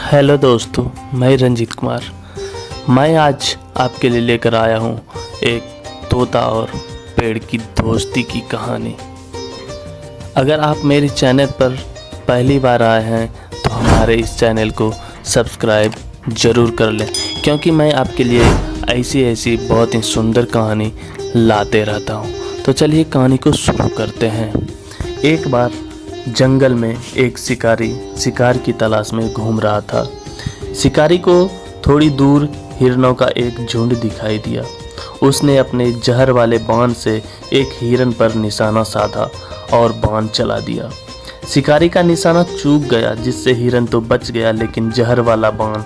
Hello दोस्तों, मैं रंजीत कुमार। मैं आज आपके लिए लेकर आया हूँ एक तोता और पेड़ की दोस्ती की कहानी। अगर आप मेरे चैनल पर पहली बार आए हैं तो हमारे इस चैनल को सब्सक्राइब ज़रूर कर लें, क्योंकि मैं आपके लिए ऐसी बहुत ही सुंदर कहानी लाते रहता हूँ। तो चलिए कहानी को शुरू करते हैं। एक बार जंगल में एक शिकारी शिकार की तलाश में घूम रहा था। शिकारी को थोड़ी दूर हिरणों का एक झुंड दिखाई दिया। उसने अपने जहर वाले बाण से एक हिरन पर निशाना साधा और बाण चला दिया। शिकारी का निशाना चूक गया, जिससे हिरन तो बच गया, लेकिन जहर वाला बाण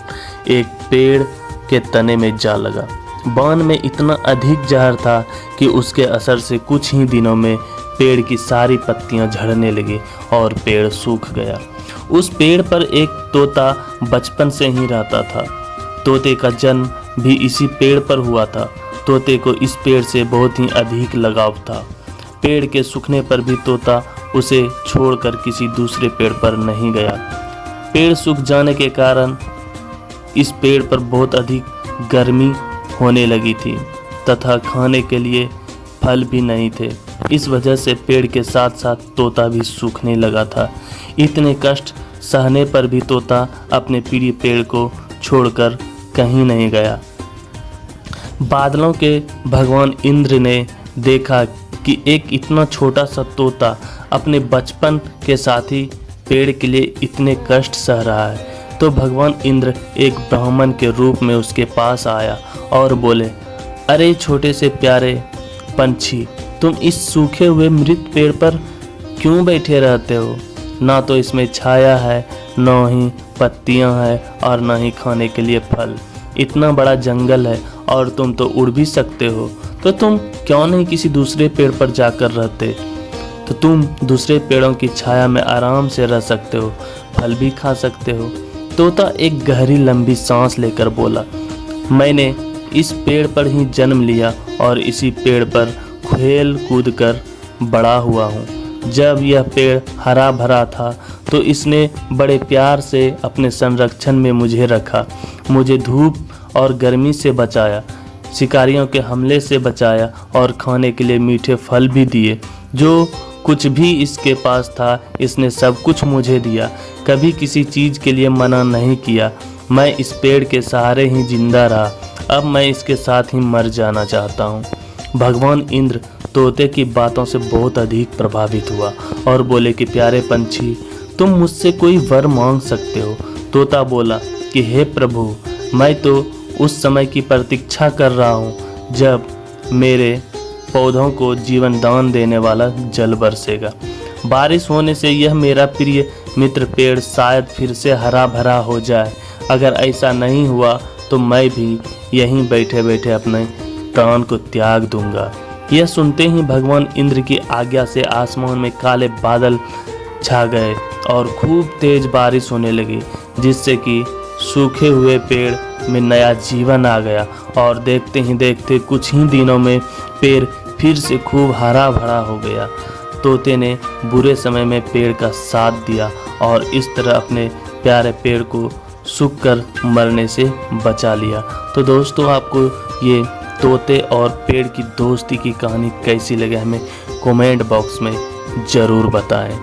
एक पेड़ के तने में जा लगा। बाण में इतना अधिक जहर था कि उसके असर से कुछ ही दिनों में पेड़ की सारी पत्तियां झड़ने लगी और पेड़ सूख गया। उस पेड़ पर एक तोता बचपन से ही रहता था। तोते का जन्म भी इसी पेड़ पर हुआ था। तोते को इस पेड़ से बहुत ही अधिक लगाव था। पेड़ के सूखने पर भी तोता उसे छोड़कर किसी दूसरे पेड़ पर नहीं गया। पेड़ सूख जाने के कारण इस पेड़ पर बहुत अधिक गर्मी होने लगी थी तथा खाने के लिए फल भी नहीं थे। इस वजह से पेड़ के साथ साथ तोता भी सूखने लगा था। इतने कष्ट सहने पर भी तोता अपने प्रिय पेड़ को छोड़कर कहीं नहीं गया। बादलों के भगवान इंद्र ने देखा कि एक इतना छोटा सा तोता अपने बचपन के साथी पेड़ के लिए इतने कष्ट सह रहा है, तो भगवान इंद्र एक ब्राह्मण के रूप में उसके पास आया और बोले, अरे छोटे से प्यारे पंछी, तुम इस सूखे हुए मृत पेड़ पर क्यों बैठे रहते हो? ना तो इसमें छाया है, न ही पत्तियां हैं और न ही खाने के लिए फल। इतना बड़ा जंगल है और तुम तो उड़ भी सकते हो, तो तुम क्यों नहीं किसी दूसरे पेड़ पर जाकर रहते? तो तुम दूसरे पेड़ों की छाया में आराम से रह सकते हो, फल भी खा सकते हो। तोता एक गहरी लंबी सांस लेकर बोला, मैंने इस पेड़ पर ही जन्म लिया और इसी पेड़ पर खेल कूद कर बड़ा हुआ हूँ। जब यह पेड़ हरा भरा था तो इसने बड़े प्यार से अपने संरक्षण में मुझे रखा, मुझे धूप और गर्मी से बचाया, शिकारियों के हमले से बचाया और खाने के लिए मीठे फल भी दिए। जो कुछ भी इसके पास था इसने सब कुछ मुझे दिया, कभी किसी चीज़ के लिए मना नहीं किया। मैं इस पेड़ के सहारे ही जिंदा रहा, अब मैं इसके साथ ही मर जाना चाहता हूँ। भगवान इंद्र तोते की बातों से बहुत अधिक प्रभावित हुआ और बोले कि प्यारे पंछी, तुम मुझसे कोई वर मांग सकते हो। तोता बोला कि हे प्रभु, मैं तो उस समय की प्रतीक्षा कर रहा हूँ जब मेरे पौधों को जीवन दान देने वाला जल बरसेगा। बारिश होने से यह मेरा प्रिय मित्र पेड़ शायद फिर से हरा भरा हो जाए। अगर ऐसा नहीं हुआ तो मैं भी यहीं बैठे बैठे अपने प्राण को त्याग दूंगा। यह सुनते ही भगवान इंद्र की आज्ञा से आसमान में काले बादल छा गए और खूब तेज बारिश होने लगी, जिससे कि सूखे हुए पेड़ में नया जीवन आ गया और देखते ही देखते कुछ ही दिनों में पेड़ फिर से खूब हरा भरा हो गया। तोते ने बुरे समय में पेड़ का साथ दिया और इस तरह अपने प्यारे पेड़ को सूख कर मरने से बचा लिया। तो दोस्तों, आपको ये तोते और पेड़ की दोस्ती की कहानी कैसी लगे हमें कमेंट बॉक्स में ज़रूर बताएं।